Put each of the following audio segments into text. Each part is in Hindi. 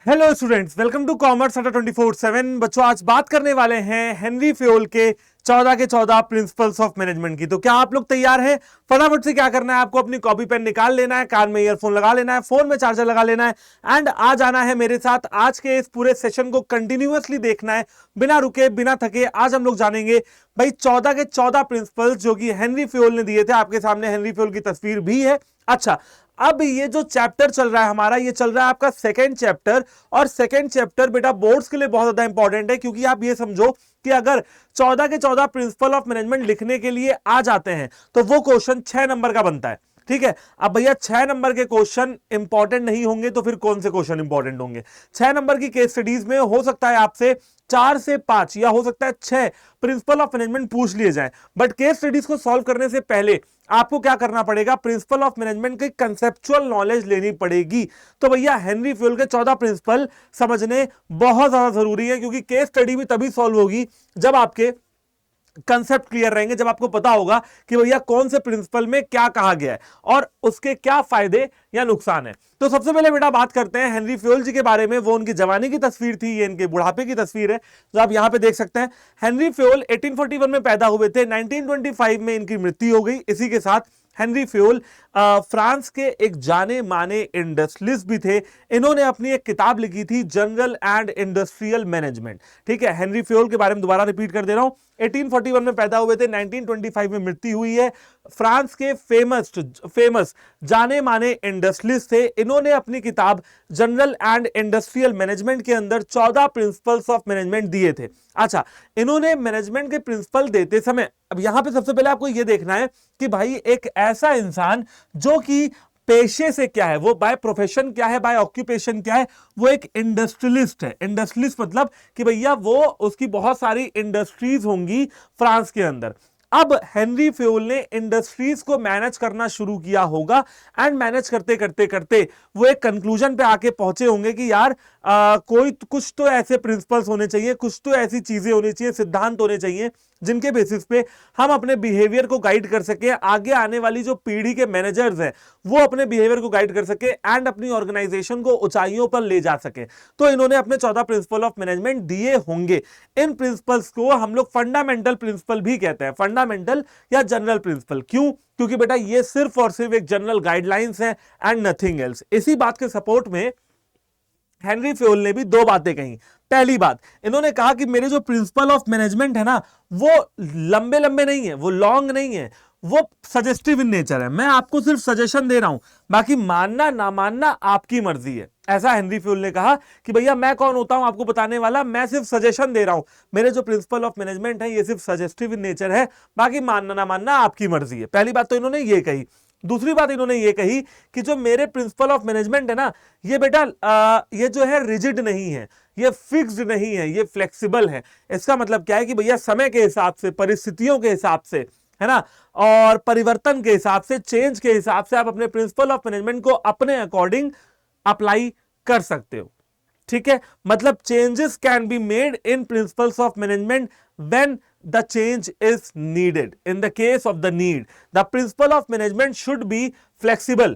Hello students, welcome to commerce Adda 24/7। बच्चों, आज बात करने वाले हैं हेनरी फ्योल के 14 के 14 प्रिंसिपल्स ऑफ मैनेजमेंट की। तो क्या आप लोग तैयार हैं? फटाफट से क्या करना है, आपको अपनी कॉपी पेन निकाल लेना है, कान में ईयरफोन लगा लेना है, फोन में चार्जर लगा लेना है एंड आ जाना है मेरे साथ। आज के इस पूरे सेशन को कंटिन्यूअसली देखना है, बिना रुके बिना थके। आज हम लोग जानेंगे भाई 14 के 14 प्रिंसिपल्स जो कि हेनरी फ्योल ने दिए थे। आपके सामने हेनरी फ्योल की तस्वीर भी है। अच्छा, अब ये जो चैप्टर चल रहा है हमारा, ये चल रहा है आपका सेकंड चैप्टर। और सेकंड चैप्टर बेटा बोर्ड्स के लिए बहुत ज्यादा इंपॉर्टेंट है, क्योंकि आप ये समझो कि अगर 14 के 14 प्रिंसिपल ऑफ मैनेजमेंट लिखने के लिए आ जाते हैं तो वो क्वेश्चन 6 नंबर का बनता है। ठीक है, अब भैया 6 नंबर के क्वेश्चन इंपॉर्टेंट नहीं होंगे तो फिर कौन से क्वेश्चन इंपॉर्टेंट होंगे? 6 नंबर की केस स्टडीज में हो सकता है आपसे 4 से 5 या हो सकता है 6 प्रिंसिपल ऑफ मैनेजमेंट पूछ लिए जाएं। बट केस स्टडीज को सॉल्व करने से पहले आपको क्या करना पड़ेगा? प्रिंसिपल ऑफ मैनेजमेंट की कंसेप्चुअल नॉलेज लेनी पड़ेगी। तो भैया हेनरी फ्योल के 14 प्रिंसिपल समझने बहुत ज्यादा जरूरी है, क्योंकि केस स्टडी भी तभी सॉल्व होगी जब आपके कंसेप्ट क्लियर रहेंगे, जब आपको पता होगा कि भैया कौन से प्रिंसिपल में क्या कहा गया है और उसके क्या फायदे या नुकसान है। तो सबसे पहले बेटा बात करते हैं हेनरी फ्योल जी के बारे में। वो उनकी जवानी की तस्वीर थी, ये इनके बुढ़ापे की तस्वीर है जो आप यहां पे देख सकते हैं। हेनरी फ्योल 1841 में पैदा हुए थे, 1925 में इनकी मृत्यु हो गई। इसी के साथ हेनरी फ्योल फ्रांस के एक जाने माने इंडस्ट्रियलिस्ट भी थे। इन्होंने अपनी एक किताब लिखी थी, जनरल एंड इंडस्ट्रियल मैनेजमेंट। ठीक है, हेनरी फ्योल के बारे में दोबारा रिपीट कर दे रहा हूं। 1841 में पैदा हुए थे, 1925 में मृत्यु हुई है। फ्रांस के फेमस जाने माने इंडस्ट्रियलिस्ट थे। इन्होंने अपनी किताब जनरल एंड इंडस्ट्रियल मैनेजमेंट के अंदर 14 प्रिंसिपल्स ऑफ मैनेजमेंट दिए थे। अच्छा, इन्होंने मैनेजमेंट के प्रिंसिपल देते समय, अब यहां पे सबसे पहले आपको यह देखना है कि भाई एक ऐसा इंसान जो कि पेशे से क्या है, वो बाय प्रोफेशन क्या है, बाय ऑक्यूपेशन क्या है, वो एक इंडस्ट्रियलिस्ट है। इंडस्ट्रियलिस्ट मतलब कि भैया वो उसकी बहुत सारी इंडस्ट्रीज होंगी फ्रांस के अंदर। अब हेनरी फ्योल ने इंडस्ट्रीज को मैनेज करना शुरू किया होगा एंड मैनेज करते करते करते वो एक कंक्लूजन पे आके पहुंचे होंगे कि यार कोई कुछ तो ऐसे प्रिंसिपल्स होने चाहिए, कुछ तो ऐसी चीजें होनी चाहिए, सिद्धांत होने चाहिए जिनके बेसिस पे हम अपने बिहेवियर को गाइड कर सके, आगे आने वाली जो पीढ़ी के मैनेजर्स हैं वो अपने बिहेवियर को गाइड कर सके एंड अपनी ऑर्गेनाइजेशन को ऊंचाइयों पर ले जा सके। तो इन्होंने अपने 14 प्रिंसिपल ऑफ मैनेजमेंट दिए होंगे। इन प्रिंसिपल्स को हम लोग फंडामेंटल प्रिंसिपल भी कहते हैं, फंडामेंटल या जनरल प्रिंसिपल। क्यों? क्योंकि बेटा ये सिर्फ और सिर्फ एक जनरल गाइडलाइंस है एंड नथिंग एल्स। इसी बात के सपोर्ट में हेनरी फ्योल ने भी दो बातें कही। पहली बात, इन्होंने कहा कि मेरे जो प्रिंसिपल ऑफ मैनेजमेंट है ना, वो लंबे लंबे नहीं है, वो लॉन्ग नहीं है, वो सजेस्टिव इन नेचर है। मैं आपको सिर्फ सजेशन दे रहा हूं, बाकी मानना ना मानना आपकी मर्जी है। ऐसा हेनरी फ्योल ने कहा कि भैया मैं कौन होता हूं आपको बताने वाला, मैं सिर्फ सजेशन दे रहा हूं। मेरे जो प्रिंसिपल ऑफ मैनेजमेंट है ये सिर्फ सजेस्टिव इन नेचर है, बाकी मानना ना मानना आपकी मर्जी है। पहली बात तो इन्होंने ये कही। दूसरी बात इन्होंने ये कही कि जो मेरे प्रिंसिपल ऑफ मैनेजमेंट है ना, ये बेटा ये जो है रिजिड नहीं है, ये फिक्स्ड नहीं है, ये फ्लेक्सिबल है। इसका मतलब क्या है कि भैया समय के हिसाब से, परिस्थितियों के हिसाब से, है ना, और परिवर्तन के हिसाब से, चेंज के हिसाब से आप अपने प्रिंसिपल ऑफ मैनेजमेंट को अपने अकॉर्डिंग अप्लाई कर सकते हो। ठीक है, मतलब changes can be made in principles of management when the change is needed. In the case of the need, the principle of management should be flexible.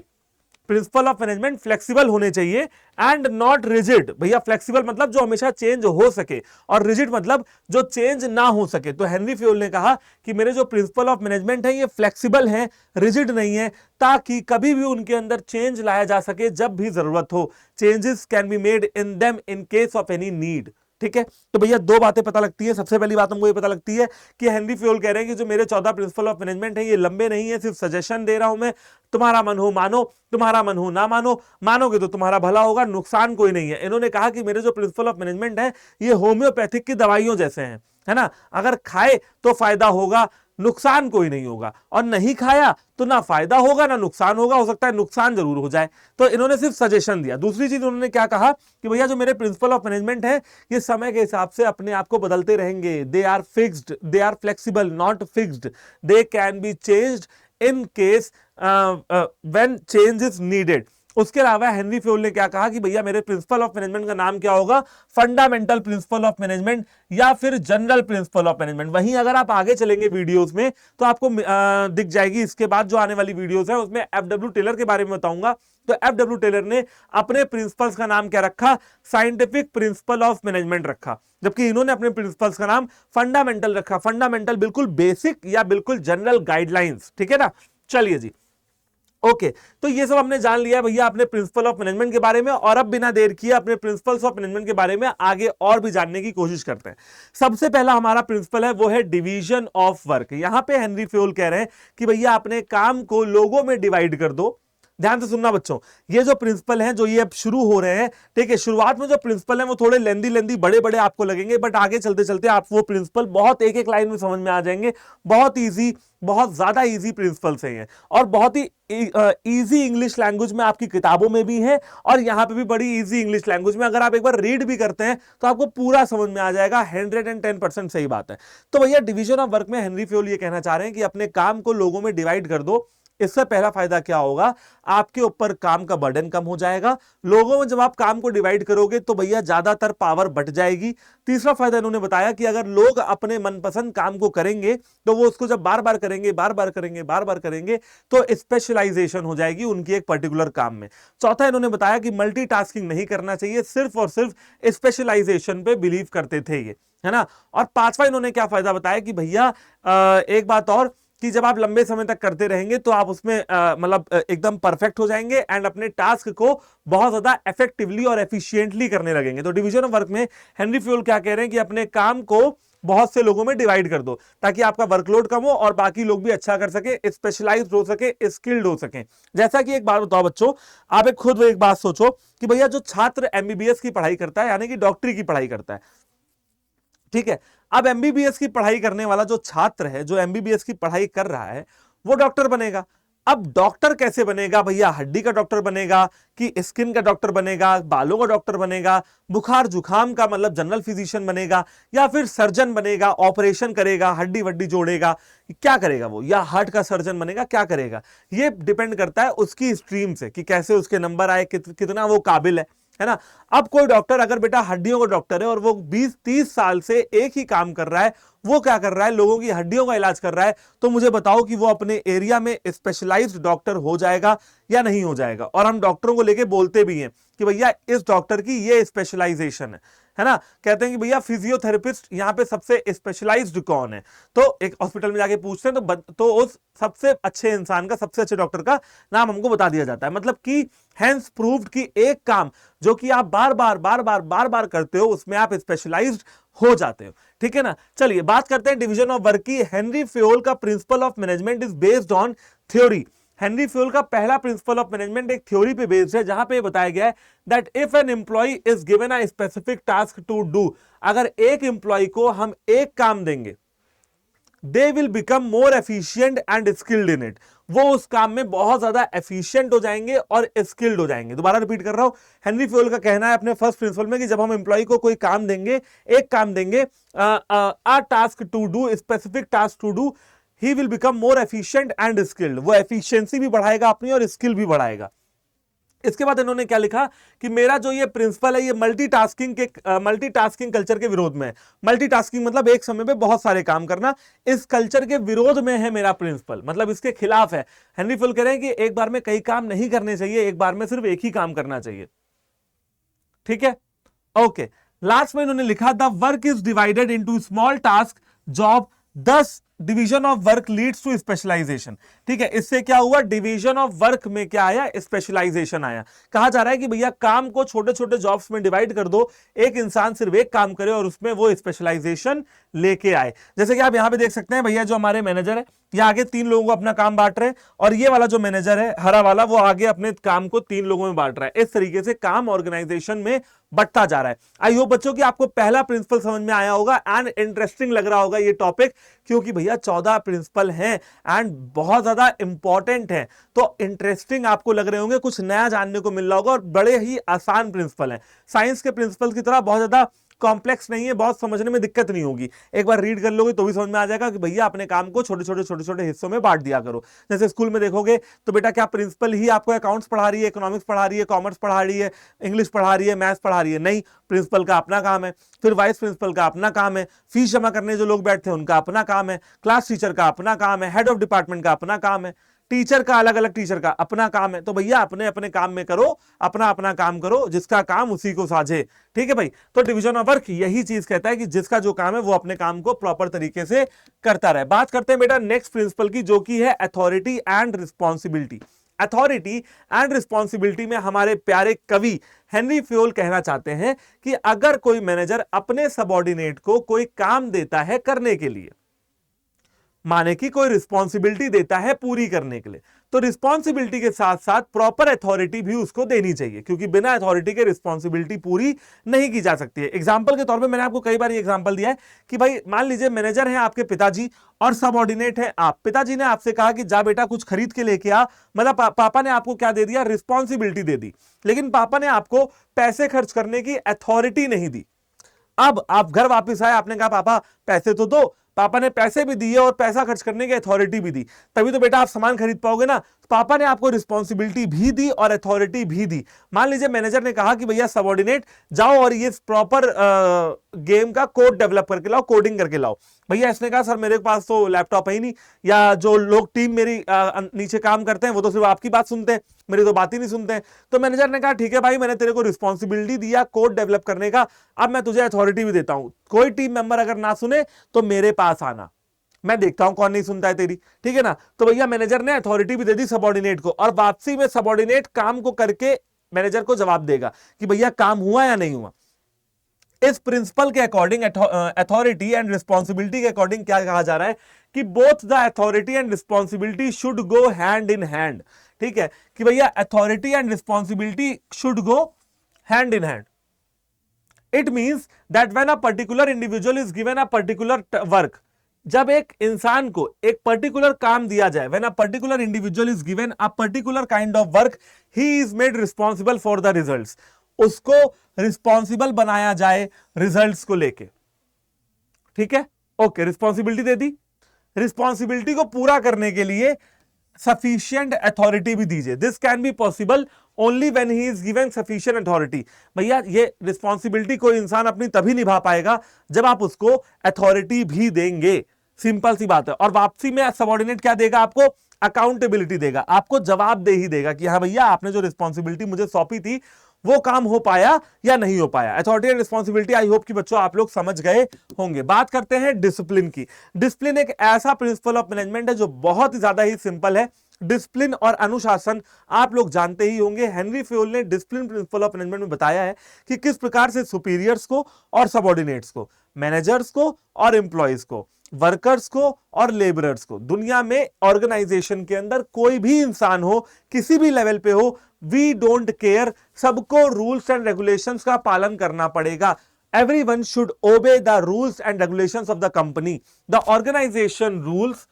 Principal of management flexible होने चाहिए एंड नॉट रिजिड। भैया फ्लेक्सिबल मतलब जो हमेशा चेंज हो सके, और रिजिड मतलब जो चेंज ना हो सके। तो हेनरी फ्योल ने कहा कि मेरे जो प्रिंसिपल ऑफ मैनेजमेंट है ये फ्लेक्सिबल है, रिजिड नहीं है, ताकि कभी भी उनके अंदर चेंज लाया जा सके जब भी जरूरत हो। Changes can be made in them in case of any need. ठीक है, तो भैया दो बातें पता लगती है। सबसे पहली बात हमको ये पता लगती है कि हेनरी फ्योल कह रहे हैं कि जो मेरे 14 प्रिंसिपल ऑफ मैनेजमेंट है ये लंबे नहीं है, सिर्फ सजेशन दे रहा हूं मैं। तुम्हारा मन हो मानो, तुम्हारा मन हो ना मानो, मानोगे तो तुम्हारा भला होगा, नुकसान कोई नहीं है। इन्होंने कहा कि मेरे जो प्रिंसिपल ऑफ मैनेजमेंट है ये होम्योपैथिक की दवाइयों जैसे हैं, है ना, अगर खाए तो फायदा होगा, नुकसान कोई नहीं होगा, और नहीं खाया तो ना फायदा होगा ना नुकसान होगा, हो सकता है नुकसान जरूर हो जाए। तो इन्होंने सिर्फ सजेशन दिया। दूसरी चीज उन्होंने क्या कहा कि भैया जो मेरे प्रिंसिपल ऑफ मैनेजमेंट है ये समय के हिसाब से अपने आप को बदलते रहेंगे। They are fixed, they are flexible not fixed, they can be changed in case when change is needed. उसके अलावा हेनरी फ्योल ने क्या कहा कि भैया मेरे प्रिंसिपल ऑफ मैनेजमेंट का नाम क्या होगा, फंडामेंटल प्रिंसिपल ऑफ मैनेजमेंट या फिर जनरल प्रिंसिपल ऑफ मैनेजमेंट। वहीं अगर आप आगे चलेंगे वीडियोस में तो आपको दिख जाएगी, इसके बाद जो आने वाली वीडियोस है उसमें एफडब्ल्यू टेलर के बारे में बताऊंगा। तो एफडब्ल्यू टेलर ने अपने प्रिंसिपल्स का नाम क्या रखा, साइंटिफिक प्रिंसिपल ऑफ मैनेजमेंट रखा, जबकि इन्होंने अपने प्रिंसिपल्स का नाम फंडामेंटल रखा। फंडामेंटल बिल्कुल बेसिक या बिल्कुल जनरल गाइडलाइंस, ठीक है ना। चलिए जी, ओके तो ये सब हमने जान लिया भैया अपने प्रिंसिपल ऑफ मैनेजमेंट के बारे में, और अब बिना देर किए अपने प्रिंसिपल्स ऑफ मैनेजमेंट के बारे में आगे और भी जानने की कोशिश करते हैं। सबसे पहला हमारा प्रिंसिपल है वो है डिवीजन ऑफ वर्क। यहां पे हेनरी फ्योल कह रहे हैं कि भैया अपने काम को लोगों में डिवाइड कर दो। ध्यान से सुनना बच्चों, ये जो प्रिंसिपल हैं जो ये अब शुरू हो रहे हैं, ठीक है, शुरुआत में जो प्रिंसिपल हैं वो थोड़े लेंदी बड़े बड़े आपको लगेंगे, बट आगे चलते चलते आप वो प्रिंसिपल बहुत एक एक लाइन में समझ में आ जाएंगे। बहुत इजी, बहुत ज्यादा इजी प्रिंसिपल्स हैं ये, और बहुत ही इजी इंग्लिश लैंग्वेज में आपकी किताबों में भी है, और यहां पे भी बड़ी इजी इंग्लिश लैंग्वेज में अगर आप एक बार रीड भी करते हैं तो आपको पूरा समझ में आ जाएगा। 110% सही बात है। तो भैया डिवीजन ऑफ वर्क में हेनरी फ्योल ये कहना चाह रहे हैं कि अपने काम को लोगों में डिवाइड कर दो। इससे पहला फायदा क्या होगा, आपके ऊपर काम का बर्डन कम हो जाएगा। लोगों में जब आप काम को डिवाइड करोगे तो भैया ज्यादातर पावर बट जाएगी। तीसरा फायदा इन्होंने बताया कि अगर लोग अपने मनपसंद काम को करेंगे तो वो उसको जब बार बार करेंगे तो स्पेशलाइजेशन हो जाएगी उनकी एक पर्टिकुलर काम में। चौथा इन्होंने बताया कि मल्टीटास्किंग नहीं करना चाहिए, सिर्फ और सिर्फ स्पेशलाइजेशन पे बिलीव करते थे ये, है ना। और पांचवा इन्होंने क्या फायदा बताया कि भैया एक बात और, कि जब आप लंबे समय तक करते रहेंगे तो आप उसमें मतलब एकदम परफेक्ट हो जाएंगे एंड अपने टास्क को बहुत ज्यादा इफेक्टिवली और एफिशिएंटली करने लगेंगे। तो डिवीजन ऑफ वर्क में हेनरी फ्योल क्या कह रहे हैं कि अपने काम को बहुत से लोगों में डिवाइड कर दो ताकि आपका वर्कलोड कम हो और बाकी लोग भी अच्छा कर सके, स्पेशलाइज्ड हो सके, स्किल्ड हो सके। जैसा कि एक बात बताओ बच्चों, आप एक खुद एक बात सोचो कि भैया जो छात्र एमबीबीएस की पढ़ाई करता है, यानी कि डॉक्टरी की पढ़ाई करता है, ठीक है, अब एमबीबीएस की पढ़ाई करने वाला जो छात्र है, जो एमबीबीएस की पढ़ाई कर रहा है, वो डॉक्टर बनेगा। अब डॉक्टर कैसे बनेगा भैया, हड्डी का डॉक्टर बनेगा कि स्किन का डॉक्टर बनेगा, बालों का डॉक्टर बनेगा, बुखार जुखाम का मतलब जनरल फिजिशियन बनेगा, या फिर सर्जन बनेगा, ऑपरेशन करेगा, हड्डी वड्डी जोड़ेगा, क्या करेगा वो, या हार्ट का सर्जन बनेगा, क्या करेगा, ये डिपेंड करता है उसकी स्ट्रीम से कि कैसे उसके नंबर आए, कितना वो काबिल है ना। अब कोई डॉक्टर अगर बेटा हड्डियों का डॉक्टर है और वो 20-30 साल से एक ही काम कर रहा है, वो क्या कर रहा है, लोगों की हड्डियों का इलाज कर रहा है, तो मुझे बताओ कि वो अपने एरिया में स्पेशलाइज्ड डॉक्टर हो जाएगा या नहीं हो जाएगा। और हम डॉक्टरों को लेके बोलते भी हैं कि भैया इस डॉक्टर की ये स्पेशलाइजेशन है ना। कहते हैं कि भैया फिजियोथेरेपिस्ट यहाँ पे सबसे स्पेशलाइज्ड कौन है, तो एक हॉस्पिटल में जाके पूछते हैं तो उस सबसे अच्छे इंसान का, सबसे अच्छे डॉक्टर का नाम हमको बता दिया जाता है। मतलब कि हैंस प्रूव्ड कि एक काम जो कि आप बार बार करते हो उसमें आप स्पेशलाइज्ड हो जाते हो, ठीक है ना। चलिए बात करते हैं डिवीजन ऑफ वर्क की। हेनरी फ्योल का principle of management is based on theory. Henry Fayol का पहला प्रिंसिपल ऑफ मैनेजमेंट एक थ्योरी पे बेस्ड है, जहां पे बताया गया है that if an employee is given a specific task to do, अगर एक एम्प्लॉय को हम एक काम देंगे, they will become more efficient and skilled in it, वो उस काम में बहुत ज्यादा एफिशिएंट हो जाएंगे और स्किल्ड हो जाएंगे। दोबारा रिपीट कर रहा हूं, हेनरी फ्योल का कहना है अपने फर्स्ट प्रिंसिपल में कि जब हम एम्प्लॉय को कोई काम देंगे, एक काम देंगे, a task to do, specific task to do, he will become more efficient and skilled, वो एफिशिएंसी भी बढ़ाएगा अपनी और स्किल भी बढ़ाएगा। इसके बाद इन्होंने क्या लिखा कि मेरा जो ये प्रिंसिपल है ये मल्टीटास्किंग कल्चर के विरोध में है। मल्टीटास्किंग मतलब एक समय पे बहुत सारे काम करना, इस कल्चर के विरोध में है मेरा प्रिंसिपल, मतलब इसके खिलाफ है। हेनरी फ्योल कह रहे हैं कि एक बार में कई काम नहीं करने चाहिए, एक बार में सिर्फ एक ही काम करना चाहिए, ठीक है। ओके, लास्ट में इन्होंने लिखा the work is divided into small task job, 10 division of work leads to specialization, ठीक है। इससे क्या हुआ, डिवीजन ऑफ वर्क में क्या आया, स्पेशलाइजेशन आया। कहा जा रहा है कि भैया काम को छोटे छोटे जॉब्स में डिवाइड कर दो, एक इंसान सिर्फ एक काम करे और उसमें वो स्पेशलाइजेशन लेके आए। जैसे कि आप यहां पे देख सकते हैं भैया, जो हमारे मैनेजर है ये आगे 3 लोगों को अपना काम बांट रहे हैं, और ये वाला जो मैनेजर है हरा वाला, वो आगे अपने काम को 3 लोगों में बांट रहा है। इस तरीके से काम ऑर्गेनाइजेशन में बढ़ता जा रहा है। आई होप बच्चों कि आपको पहला प्रिंसिपल समझ में आया होगा एंड इंटरेस्टिंग लग रहा होगा ये टॉपिक, क्योंकि भैया 14 प्रिंसिपल हैं एंड बहुत ज्यादा इंपॉर्टेंट है, तो इंटरेस्टिंग आपको लग रहे होंगे, कुछ नया जानने को मिल रहा होगा, और बड़े ही आसान प्रिंसिपल हैं। साइंस के प्रिंसिपल की तरह बहुत ज्यादा कॉम्प्लेक्स नहीं है, बहुत समझने में दिक्कत नहीं होगी। एक बार रीड कर लोगे तो भी समझ में आ जाएगा कि भैया अपने काम को छोटे छोटे हिस्सों में बांट दिया करो। जैसे स्कूल में देखोगे तो बेटा क्या प्रिंसिपल ही आपको अकाउंट्स पढ़ा रही है, इकोनॉमिक्स पढ़ा रही है, कॉमर्स पढ़ा रही है, इंग्लिश पढ़ा रही है, मैथ्स पढ़ा रही है? नहीं, प्रिंसिपल का अपना काम है, फिर वाइस प्रिंसिपल का अपना काम है, फीस जमा करने जो लोग बैठते हैं उनका अपना काम है, क्लास टीचर का अपना काम है, हेड ऑफ डिपार्टमेंट का अपना काम है, टीचर का अलग अलग टीचर का अपना काम है। तो भैया अपने अपने काम में करो, अपना अपना काम करो, जिसका काम उसी को साझे। ठीक है भाई, तो डिवीजन ऑफ वर्क यही चीज कहता है कि जिसका जो काम है वो अपने काम को प्रॉपर तरीके से करता रहे। बात करते हैं बेटा नेक्स्ट प्रिंसिपल की, जो की है authority and responsibility. Authority and responsibility में हमारे प्यारे कवि हेनरी फ्योल कहना चाहते हैं कि अगर कोई मैनेजर अपने सबऑर्डिनेट को कोई काम देता है करने के लिए, माने कि कोई रिस्पॉन्सिबिलिटी देता है पूरी करने के लिए, तो रिस्पॉन्सिबिलिटी के साथ साथ प्रॉपर अथॉरिटी भी उसको देनी चाहिए, क्योंकि बिना अथॉरिटी के रिस्पॉन्सिबिलिटी पूरी नहीं की जा सकती है। एग्जांपल के तौर पे मैंने आपको कई बार ये एग्जांपल दिया है कि भाई मान लीजिए मैनेजर हैं आपके पिताजी और सबऑर्डिनेट है आप। पिताजी ने आपसे कहा कि जा बेटा कुछ खरीद के लेके आ, मतलब पापा ने आपको क्या दे दिया, रिस्पॉन्सिबिलिटी दे दी, लेकिन पापा ने आपको पैसे खर्च करने की अथॉरिटी नहीं दी। अब आप घर वापस आए, आपने कहा पापा पैसे तो दो, पापा ने पैसे भी दिए और पैसा खर्च करने की अथॉरिटी भी दी, तभी तो बेटा आप सामान खरीद पाओगे ना। पापा ने आपको रिस्पॉन्सिबिलिटी भी दी और अथॉरिटी भी दी। मान लीजिए मैनेजर ने कहा कि भैया सबऑर्डिनेट जाओ और ये प्रॉपर गेम का कोड डेवलप करके लाओ, कोडिंग करके लाओ। भैया इसने कहा सर मेरे पास तो लैपटॉप है ही नहीं, या जो लोग टीम मेरी नीचे काम करते हैं वो तो सिर्फ आपकी बात सुनते हैं, मेरी तो बात ही नहीं सुनते हैं। तो मैनेजर ने कहा ठीक है भाई, मैंने तेरे को रिस्पॉन्सिबिलिटी दिया कोड डेवलप करने का, अब मैं तुझे अथॉरिटी भी देता हूं, कोई टीम मेंबर अगर ना सुने तो मेरे पास आना, मैं देखता हूं कौन नहीं सुनता है तेरी। ठीक है ना, तो भैया मैनेजर ने अथॉरिटी भी दे दी सबऑर्डिनेट को, और वापसी में सबऑर्डिनेट काम को करके मैनेजर को जवाब देगा कि भैया काम हुआ या नहीं हुआ। इस प्रिंसिपल के अकॉर्डिंग, अथॉरिटी एंड रिस्पॉन्सिबिलिटी के अकॉर्डिंग क्या कहा जा रहा है कि both the authority and responsibility should go hand in hand. ठीक है, कि भैया authority and responsibility should go hand in hand. It means that when a particular individual is given a particular work, जब एक इंसान को एक पर्टिकुलर काम दिया जाए, when a particular individual is given a particular kind of work, he is made responsible for the results. उसको रिस्पॉन्सिबल बनाया जाए रिजल्ट्स को लेके। ठीक है, ओके, रिस्पॉन्सिबिलिटी दे दी, रिस्पॉन्सिबिलिटी को पूरा करने के लिए सफिशिएंट अथॉरिटी भी दीजिए। This can be possible only when he is given sufficient authority. भैया ये रिस्पॉन्सिबिलिटी कोई इंसान अपनी तभी निभा पाएगा जब आप उसको अथॉरिटी भी देंगे, सिंपल सी बात है। और वापसी में सबऑर्डिनेट क्या देगा आपको, अकाउंटेबिलिटी देगा, आपको जवाबदेही देगा कि हाँ भैया आपने जो रिस्पॉन्सिबिलिटी मुझे सौंपी थी वो काम हो पाया या नहीं हो पाया। Authority and responsibility I hope कि बच्चों आप लोग समझ गए होंगे। बात करते हैं डिसिप्लिन की। डिसिप्लिन एक ऐसा प्रिंसिपल ऑफ मैनेजमेंट है जो बहुत ही ज्यादा ही सिंपल है। डिसिप्लिन और अनुशासन आप लोग जानते ही होंगे। हेनरी फ्योल ने डिसिप्लिन प्रिंसिपल ऑफ मैनेजमेंट में बताया है कि किस प्रकार से सुपीरियर्स को और सबऑर्डिनेट्स को, मैनेजर्स को और एम्प्लॉयज को, वर्कर्स को और लेबरर्स को, दुनिया में ऑर्गेनाइजेशन के अंदर कोई भी इंसान हो, किसी भी लेवल पे हो, वी डोंट केयर, सबको रूल्स एंड रेगुलेशंस का पालन करना पड़ेगा। Everyone should obey the rules and regulations of the company. The organization rules,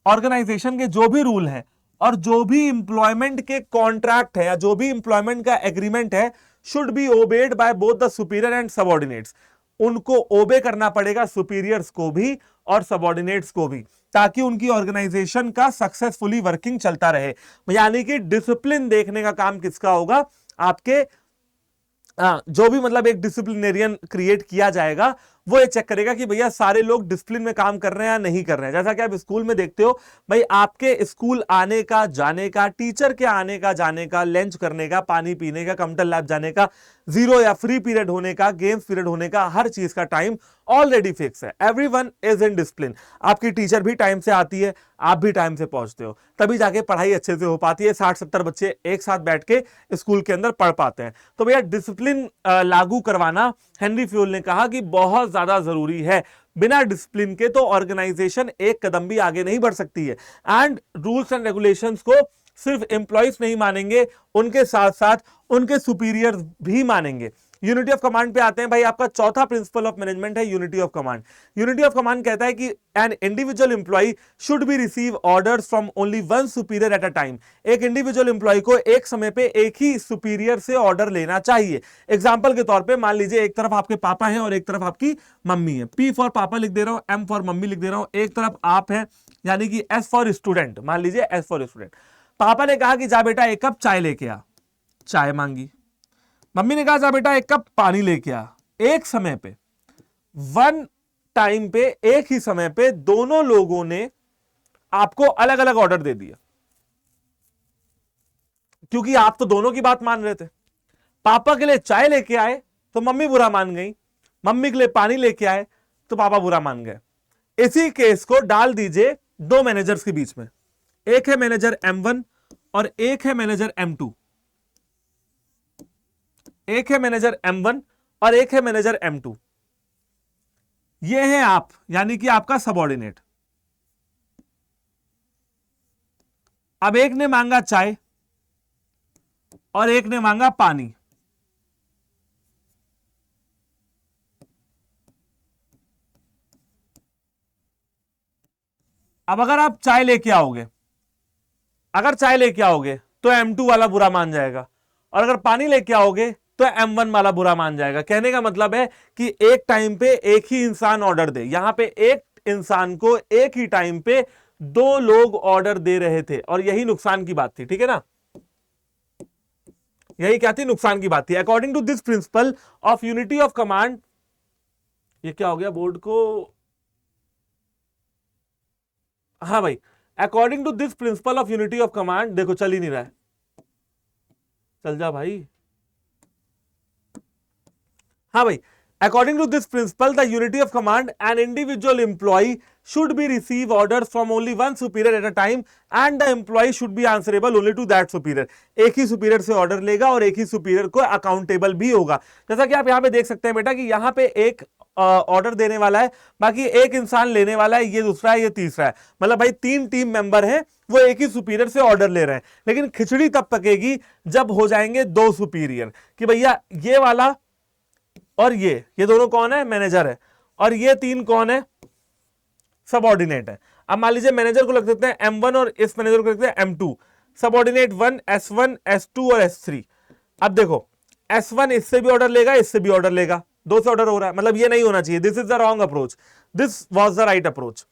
organization के जो भी रूल हैं और जो भी इंप्लॉयमेंट के कॉन्ट्रैक्ट है या जो भी इंप्लॉयमेंट का एग्रीमेंट है, should be obeyed by both the superior and subordinates. उनको ओबे करना पड़ेगा, सुपीरियर्स को भी और सबऑर्डिनेट्स को भी, ताकि उनकी ऑर्गेनाइजेशन का सक्सेसफुली वर्किंग चलता रहे। यानी कि डिसिप्लिन देखने का काम किसका होगा, आपके जो भी मतलब एक डिसिप्लिनेरियन क्रिएट किया जाएगा वो ये चेक करेगा कि भैया सारे लोग डिसिप्लिन में काम कर रहे हैं या नहीं कर रहे हैं। जैसा कि आप स्कूल में देखते हो, भाई आपके स्कूल आने का, जाने का, टीचर के आने का, जाने का, लंच करने का, पानी पीने का, कंप्यूटर लैब जाने का, जीरो या फ्री पीरियड होने का, गेम्स पीरियड होने का, हर चीज का टाइम ऑलरेडी फिक्स है। Everyone is in discipline. आपकी टीचर भी टाइम से आती है, आप भी टाइम से पहुंचते हो, तभी जाके पढ़ाई अच्छे से हो पाती है। 60-70 बच्चे एक साथ बैठ के स्कूल के अंदर पढ़ पाते हैं। तो भैया डिसिप्लिन लागू करवाना हेनरी फ्योल ने कहा कि बहुत ज्यादा जरूरी है। बिना डिसिप्लिन के तो ऑर्गेनाइजेशन एक कदम भी आगे नहीं बढ़ सकती है। एंड रूल्स एंड रेगुलेशंस को सिर्फ एम्प्लॉयज नहीं मानेंगे, उनके साथ साथ उनके सुपीरियर भी मानेंगे। यूनिटी ऑफ कमांड पे आते हैं भाई। आपका चौथा प्रिंसिपल ऑफ मैनेजमेंट है unity of command. Unity of command कहता है कि an individual employee should be receive orders from only one superior at a time. एक इंडिविजुअल एम्प्लॉय को एक समय पे एक ही सुपीरियर से ऑर्डर लेना चाहिए। एग्जांपल के तौर पे मान लीजिए एक तरफ आपके पापा हैं और एक तरफ आपकी मम्मी है। पी फॉर पापा लिख दे रहा हूं, एम फॉर मम्मी लिख दे रहा हूं, एक तरफ आप है यानी कि एस फॉर स्टूडेंट, मान लीजिए एस फॉर स्टूडेंट। पापा ने कहा कि जा बेटा एक कप चाय लेके आ, चाय मांगी। मम्मी ने कहा जा बेटा एक कप पानी लेके आ। एक समय पे, वन टाइम पे, एक ही समय पे दोनों लोगों ने आपको अलग अलग ऑर्डर दे दिया, क्योंकि आप तो दोनों की बात मान रहे थे। पापा के लिए चाय लेके आए तो मम्मी बुरा मान गई, मम्मी के लिए पानी लेके आए तो पापा बुरा मान गए। इसी केस को डाल दीजिए दो मैनेजर्स के बीच में, एक है मैनेजर M1 और एक है मैनेजर M2। एक है मैनेजर M1 और एक है मैनेजर M2। ये है आप, यानी कि आपका सबऑर्डिनेट। अब एक ने मांगा चाय और एक ने मांगा पानी। अब अगर आप चाय लेके आओगे, अगर चाय लेके आओगे तो M2 वाला बुरा मान जाएगा, और अगर पानी लेके आओगे तो M1 वाला बुरा मान जाएगा। कहने का मतलब है कि एक टाइम पे एक ही इंसान ऑर्डर दे। यहां पे एक इंसान को एक ही टाइम पे दो लोग ऑर्डर दे रहे थे, और यही नुकसान की बात थी, ठीक है ना। यही क्या थी, नुकसान की बात थी। According to this principle of unity of command, ये क्या हो गया बोर्ड को, हाँ भाई, according to this principle of unity of command, देखो चल ही नहीं रहा है, चल जा भाई। हाँ भाई, according to this principle the unity of command an individual employee should be receive orders from only one superior at a time and the employee should be answerable only to that superior. एक ही सुपीरियर से ऑर्डर लेगा और एक ही सुपीरियर को अकाउंटेबल भी होगा। जैसा कि आप यहां पे देख सकते हैं बेटा कि यहां पे एक ऑर्डर देने वाला है, बाकी एक इंसान लेने वाला है, ये दूसरा है, ये तीसरा है। मतलब भाई तीन टीम मेंबर हैं, वो एक ही सुपीरियर से ऑर्डर ले रहे हैं। लेकिन खिचड़ी तब पकेगी जब हो जाएंगे दो सुपीरियर, कि भैया ये वाला और ये दोनों कौन है, मैनेजर है, और ये तीन कौन है, सबऑर्डिनेट है। अब मान लीजिए मैनेजर को रख देते हैं M1 और इस मैनेजर को रखते हैं M2, सबऑर्डिनेट 1 S1 S2 और S3। अब देखो S1 इससे भी ऑर्डर लेगा, इससे भी ऑर्डर लेगा, दो से ऑर्डर हो रहा है। मतलब ये नहीं होना चाहिए, this is the wrong approach, this was the right approach.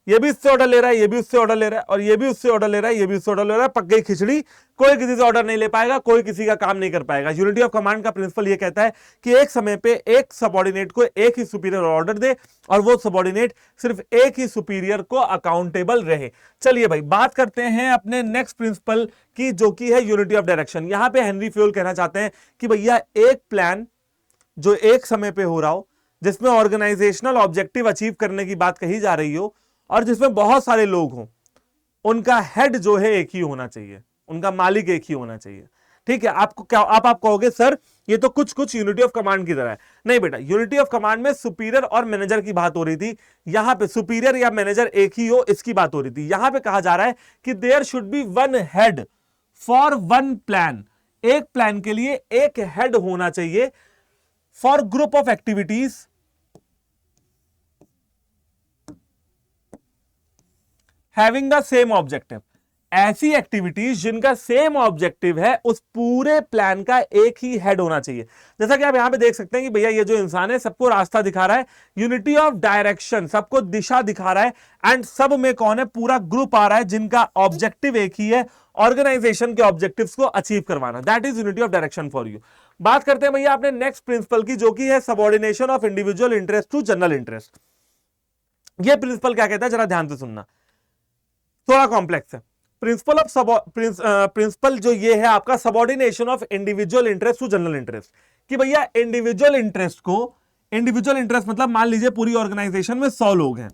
ये भी इससे ऑर्डर ले रहा है, ये भी उससे ऑर्डर ले रहा है, और ये भी उससे ऑर्डर ले रहा है, ये भी उससे ऑर्डर ले रहा है। पक गई खिचड़ी, कोई किसी से ऑर्डर नहीं ले पाएगा, कोई किसी का काम नहीं कर पाएगा। यूनिटी ऑफ कमांड का प्रिंसिपल ये कहता है कि एक समय पे एक सबऑर्डिनेट को एक ही सुपीरियर ऑर्डर दे, और वो सबऑर्डिनेट सिर्फ एक ही सुपीरियर को अकाउंटेबल रहे। चलिए भाई, बात करते हैं अपने नेक्स्ट प्रिंसिपल की, जो कि है यूनिटी ऑफ डायरेक्शन। यहां पे हेनरी फ्यूल कहना चाहते हैं कि भैया एक प्लान जो एक समय पे हो रहा हो, जिसमें ऑर्गेनाइजेशनल ऑब्जेक्टिव अचीव करने की बात कही जा रही हो, और जिसमें बहुत सारे लोग हों, उनका हेड जो है एक ही होना चाहिए, उनका मालिक एक ही होना चाहिए। ठीक है, आपको क्या आप कहोगे सर ये तो कुछ कुछ यूनिटी ऑफ कमांड की तरह है। नहीं बेटा, यूनिटी ऑफ कमांड में सुपीरियर और मैनेजर की बात हो रही थी, यहां पे सुपीरियर या मैनेजर एक ही हो इसकी बात हो रही थी। यहां पे कहा जा रहा है कि there should be one head for one plan. एक प्लान के लिए एक हेड होना चाहिए for group of activities having the same objective. ऐसी एक्टिविटीज जिनका सेम ऑब्जेक्टिव है, उस पूरे प्लान का एक ही हेड होना चाहिए। जैसा कि आप यहां पे देख सकते हैं कि भैया ये जो इंसान है सबको रास्ता दिखा रहा है, यूनिटी ऑफ डायरेक्शन, सबको दिशा दिखा रहा है, एंड सब में कौन है, पूरा ग्रुप आ रहा है जिनका ऑब्जेक्टिव एक ही है, ऑर्गेनाइजेशन के ऑब्जेक्टिव्स को अचीव करवाना। That is unity of direction for you. बात करते हैं भैया अपने नेक्स्ट प्रिंसिपल की, जो कि है subordination of individual interest to general interest. यह प्रिंसिपल क्या कहता है, जरा ध्यान से सुनना, थोड़ा कॉम्प्लेक्स है। प्रिंसिपल जो ये है आपका subordination of individual interest to general interest, कि भैया इंडिविजुअल इंटरेस्ट को, इंडिविजुअल इंटरेस्ट मतलब मान लीजिए पूरी ऑर्गेनाइजेशन में 100 लोग हैं।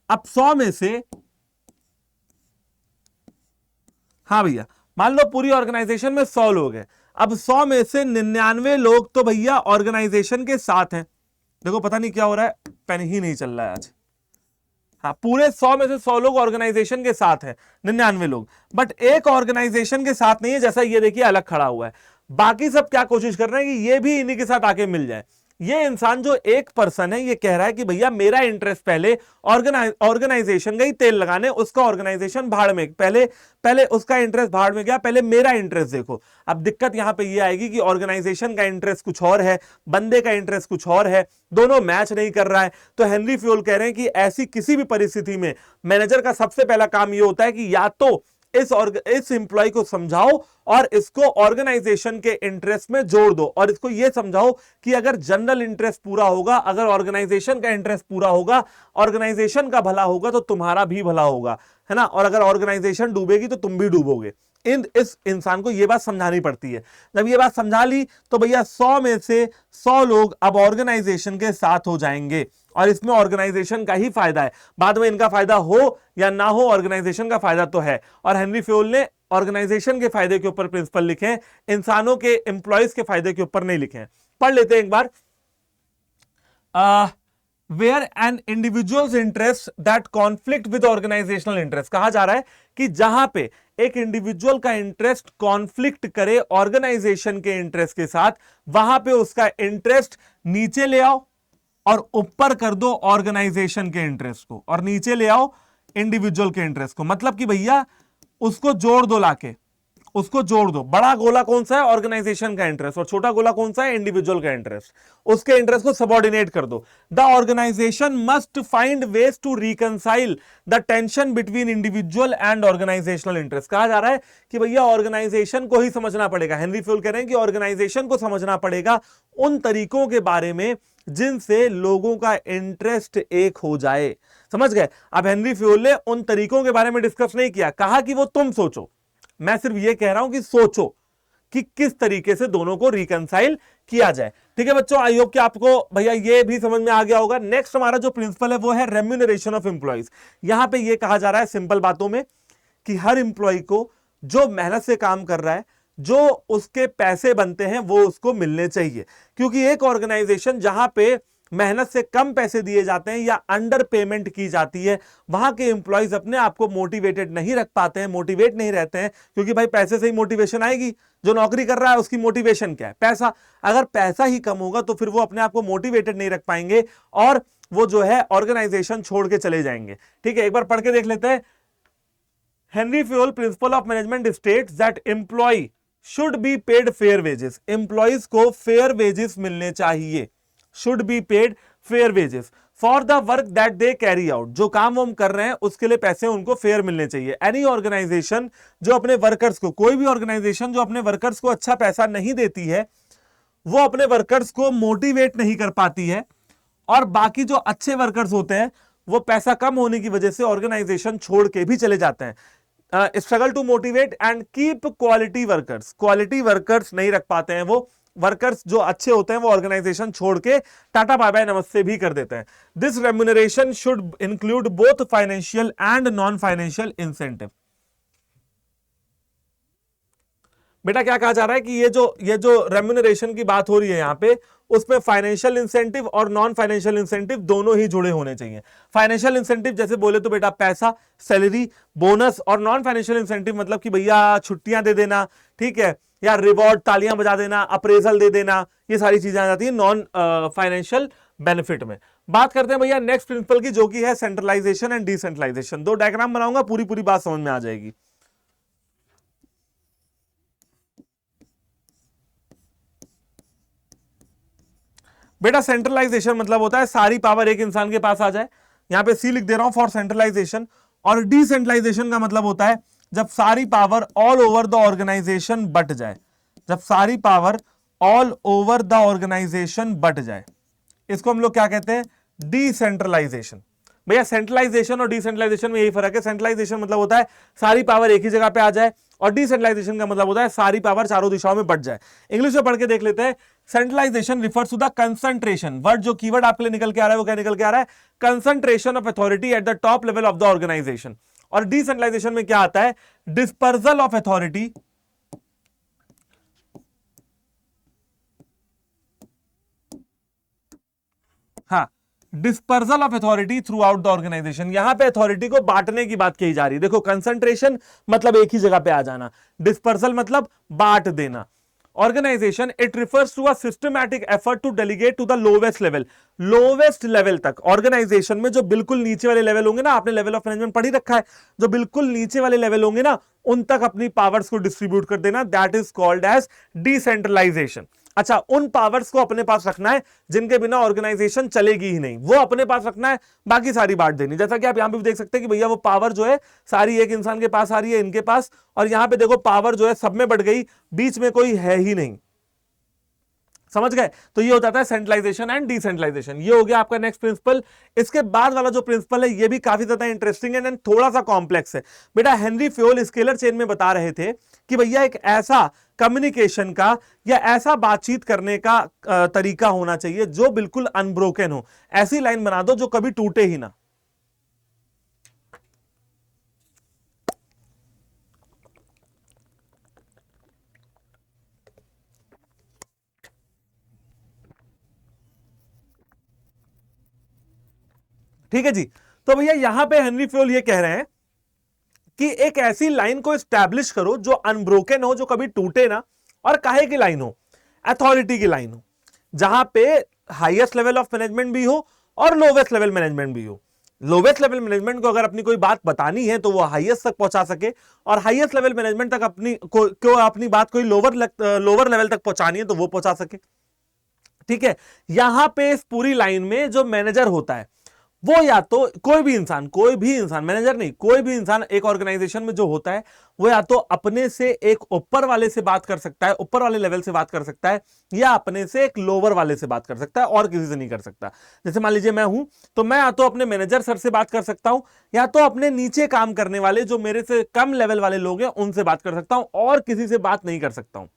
अब 100 में से, हाँ भैया मान लो पूरी ऑर्गेनाइजेशन में 100 लोग हैं, अब 100 में से 99 लोग तो भैया ऑर्गेनाइजेशन के साथ हैं। देखो पता नहीं क्या हो रहा है, पेन ही नहीं चल रहा है आज। हाँ, पूरे 100 में से 100 लोग ऑर्गेनाइजेशन के साथ हैं, 99 लोग, बट एक ऑर्गेनाइजेशन के साथ नहीं है, जैसा ये देखिए अलग खड़ा हुआ है। बाकी सब क्या कोशिश कर रहे हैं कि ये भी इन्हीं के साथ आके मिल जाए। ये इंसान जो एक पर्सन है, ये कह रहा है कि भैया मेरा इंटरेस्ट पहले ऑर्गेनाइजेशन गई तेल लगाने, उसका ऑर्गेनाइजेशन भाड़ में, पहले उसका इंटरेस्ट भाड़ में गया, पहले मेरा इंटरेस्ट देखो। अब दिक्कत यहां पे ये आएगी कि ऑर्गेनाइजेशन का इंटरेस्ट कुछ और है, बंदे का इंटरेस्ट कुछ और है, दोनों मैच नहीं कर रहा है। तो हेनरी फ्योल कह रहे हैं कि ऐसी किसी भी परिस्थिति में मैनेजर का सबसे पहला काम यह होता है कि या तो इस एम्प्लॉय को समझाओ और इसको ऑर्गेनाइजेशन के इंटरेस्ट में जोड़ दो, और इसको यह समझाओ कि अगर जनरल इंटरेस्ट पूरा होगा, अगर ऑर्गेनाइजेशन का इंटरेस्ट पूरा होगा, ऑर्गेनाइजेशन का भला होगा, तो तुम्हारा भी भला होगा, है ना। और अगर ऑर्गेनाइजेशन डूबेगी तो तुम भी डूबोगे। इस इंसान को यह बात समझानी पड़ती है। जब ये बात समझा ली तो भैया 100 में से 100 लोग अब ऑर्गेनाइजेशन के साथ हो जाएंगे, और इसमें ऑर्गेनाइजेशन का ही फायदा है। बाद में इनका फायदा हो या ना हो, ऑर्गेनाइजेशन का फायदा तो है। और हेनरी फ्योल ने ऑर्गेनाइजेशन के फायदे के ऊपर प्रिंसिपल लिखे हैं, इंसानों के, एम्प्लॉयज के फायदे के ऊपर नहीं लिखे हैं। पढ़ लेते हैं एक बार। Where an individuals interest that conflict with organizational interest. कहा जा रहा है कि जहां पे एक इंडिविजुअल का इंटरेस्ट कॉन्फ्लिक्ट करे ऑर्गेनाइजेशन के इंटरेस्ट के साथ, वहां पे उसका इंटरेस्ट नीचे ले आओ और ऊपर कर दो ऑर्गेनाइजेशन के इंटरेस्ट को, और नीचे ले आओ इंडिविजुअल के इंटरेस्ट को। मतलब कि भैया उसको जोड़ दो, लाके उसको जोड़ दो। बड़ा गोला कौन सा है? ऑर्गेनाइजेशन का इंटरेस्ट, और छोटा गोला कौन सा है? इंडिविजुअल का इंटरेस्ट। उसके इंटरेस्ट को सबऑर्डिनेट कर दो। The organization must find ways to reconcile the tension between individual and organizational interest. कहा जा रहा है कि भैया ऑर्गेनाइजेशन को ही समझना पड़ेगा। हेनरी फ्योल कह रहे हैं कि ऑर्गेनाइजेशन को समझना पड़ेगा उन तरीकों के बारे में जिनसे लोगों का इंटरेस्ट एक हो जाए। समझ गए? अब हेनरी फ्योल ने उन तरीकों के बारे में डिस्कस नहीं किया, कहा कि वो तुम सोचो। मैं सिर्फ ये कह रहा हूं कि सोचो कि किस तरीके से दोनों को रिकंसाइल किया जाए। ठीक है बच्चों, आई होप कि आपको भैया ये भी समझ में आ गया होगा। नेक्स्ट हमारा जो प्रिंसिपल है वो है रेम्यूनरेशन ऑफ एम्प्लॉइज। यहां पे ये कहा जा रहा है सिंपल बातों में कि हर एम्प्लॉय को जो मेहनत से काम कर रहा है, जो उसके पैसे बनते हैं, वो उसको मिलने चाहिए। क्योंकि एक ऑर्गेनाइजेशन जहां पे मेहनत से कम पैसे दिए जाते हैं या अंडर पेमेंट की जाती है, वहां के एम्प्लॉइज अपने आप को मोटिवेटेड नहीं रख पाते हैं, मोटिवेट नहीं रहते हैं। क्योंकि भाई पैसे से ही मोटिवेशन आएगी। जो नौकरी कर रहा है उसकी मोटिवेशन क्या है? पैसा। अगर पैसा ही कम होगा तो फिर वो अपने आप को मोटिवेटेड नहीं रख पाएंगे, और वो जो है ऑर्गेनाइजेशन छोड़ के चले जाएंगे। ठीक है, एक बार पढ़ के देख लेते हैं। Henry Fayol principle of management states that employee should be paid fair wages. Employees को फेयर वेजेस मिलने चाहिए। Should be paid fair wages for the work that they carry out. जो काम वो कर रहे हैं उसके लिए पैसे उनको फेयर मिलने चाहिए। एनी ऑर्गेनाइजेशन जो अपने वर्कर्स को, कोई भी ऑर्गेनाइजेशन जो अपने वर्कर्स को अच्छा पैसा नहीं देती है, वो अपने वर्कर्स को मोटिवेट नहीं कर पाती है, और बाकी जो अच्छे वर्कर्स होते हैं वो पैसा कम होने की वजह से ऑर्गेनाइजेशन छोड़ के भी चले जाते हैं। Struggle to motivate and keep quality workers. Quality workers नहीं रख पाते हैं वो। वर्कर्स जो अच्छे होते हैं वो ऑर्गेनाइजेशन छोड़ के टाटा बाय बाय नमस्ते भी कर देते हैं। This remuneration should include both financial and non financial incentive. बेटा क्या कहा जा रहा है कि ये जो रेम्यूनरेशन की बात हो रही है यहां पे, उसमें फाइनेंशियल इंसेंटिव और नॉन फाइनेंशियल इंसेंटिव दोनों ही जुड़े होने चाहिए। फाइनेंशियल इंसेंटिव जैसे बोले तो बेटा पैसा, सैलरी, बोनस, और नॉन फाइनेंशियल इंसेंटिव मतलब कि भैया छुट्टियां दे देना, ठीक है, या रिवॉर्ड, तालियां बजा देना, अप्रेजल दे देना, ये सारी चीजें आ जाती है नॉन फाइनेंशियल बेनिफिट में। बात करते हैं भैया नेक्स्ट प्रिंसिपल की, जो कि है सेंट्रलाइजेशन एंड डिसेंट्रलाइजेशन। दो डायग्राम बनाऊंगा, पूरी बात समझ में आ जाएगी। बेटा सेंट्रलाइजेशन मतलब होता है सारी पावर एक इंसान के पास आ जाए। यहां पे सी लिख दे रहा हूं फॉर सेंट्रलाइजेशन। और डिसेंट्रलाइजेशन का मतलब होता है जब सारी power all over the organization बट जाए। जब सारी power all over the organization बट जाए, इसको हम लोग क्या कहते हैं? डिसेंट्रलाइजेशन। भैया सेंट्रलाइजेशन और डिसेंट्रलाइजेशन में यही फर्क है। सेंट्रलाइजेशन मतलब होता है सारी पावर एक ही जगह पे आ जाए, और डिसेंट्रलाइजेशन का मतलब होता है सारी पावर चारों दिशाओं में बढ़ जाए। इंग्लिश में पढ़ के देख लेते हैं। Centralization refers to the concentration. Word जो कीवर्ड आपके लिए निकल के आ रहा है वो क्या निकल के आ रहा है? Concentration of authority at the top level of the organization. और डिसेंट्रलाइजेशन में क्या आता है? डिस्पर्सल ऑफ अथॉरिटी, हाँ, dispersal of authority throughout the organization. यहां पे अथॉरिटी को बांटने की बात कही जा रही है। देखो कंसंट्रेशन मतलब एक ही जगह पे आ जाना, डिस्पर्सल मतलब बांट देना, organization it refers to a systematic effort to delegate to the lowest level तक। ऑर्गेनाइजेशन में जो बिल्कुल नीचे वाले लेवल होंगे ना, आपने लेवल ऑफ मैनेजमेंट पढ़ ही रखा है, जो बिल्कुल नीचे वाले लेवल होंगे ना, उन तक अपनी पावर्स को डिस्ट्रीब्यूट कर देना, that is called as decentralization. अच्छा, उन पावर्स को अपने पास रखना है जिनके बिना ऑर्गेनाइजेशन चलेगी ही नहीं, वो अपने पास रखना है, बाकी सारी बांट देनी। जैसा कि आप यहां पे भी देख सकते हैं कि भैया वो पावर जो है सारी एक इंसान के पास आ रही है, इनके पास, और यहां पे देखो पावर जो है सब में बढ़ गई, बीच में कोई है ही नहीं। समझ गए? तो ये हो जाता है सेंट्रलाइजेशन एंड डिसेंट्रलाइजेशन। ये हो गया आपका नेक्स्ट प्रिंसिपल। इसके बाद वाला जो प्रिंसिपल है ये भी काफी ज्यादा इंटरेस्टिंग है एंड थोड़ा सा कॉम्प्लेक्स है। बेटा हेनरी फ्योल स्केलर चेन में बता रहे थे कि भैया एक ऐसा कम्युनिकेशन का या ऐसा बातचीत करने का तरीका होना चाहिए जो बिल्कुल अनब्रोकन हो। ऐसी लाइन बना दो जो कभी टूटे ही ना। ठीक है जी। तो भैया यहां पे हेनरी फ्योल ये कह रहे हैं कि एक ऐसी लाइन को एस्टैब्लिश करो जो अनब्रोकन हो, जो कभी टूटे ना, और काहे की लाइन हो, अथॉरिटी की लाइन हो, जहां पे हाईएस्ट लेवल ऑफ मैनेजमेंट भी हो और लोवेस्ट लेवल मैनेजमेंट भी हो। लोवेस्ट लेवल मैनेजमेंट को अगर अपनी कोई बात बतानी है तो वो हाईएस्ट तक पहुंचा सके, और हाईएस्ट लेवल मैनेजमेंट तक अपनी बात कोई लोअर लेवल तक पहुंचानी है तो वो पहुंचा सके। ठीक है, यहां पे इस पूरी लाइन में जो मैनेजर होता है वो या तो कोई भी इंसान, मैनेजर नहीं, कोई भी इंसान एक ऑर्गेनाइजेशन में जो होता है वो या तो अपने से एक ऊपर वाले से बात कर सकता है, ऊपर वाले लेवल से बात कर सकता है, या अपने से एक लोअर वाले से बात कर सकता है, और किसी से नहीं कर सकता। जैसे मान लीजिए मैं हूं, तो मैं या तो अपने मैनेजर सर से बात कर सकता हूं, या तो अपने नीचे काम करने वाले जो मेरे से कम लेवल वाले लोग हैं उनसे बात कर सकता हूं, और किसी से बात नहीं कर सकता हूं।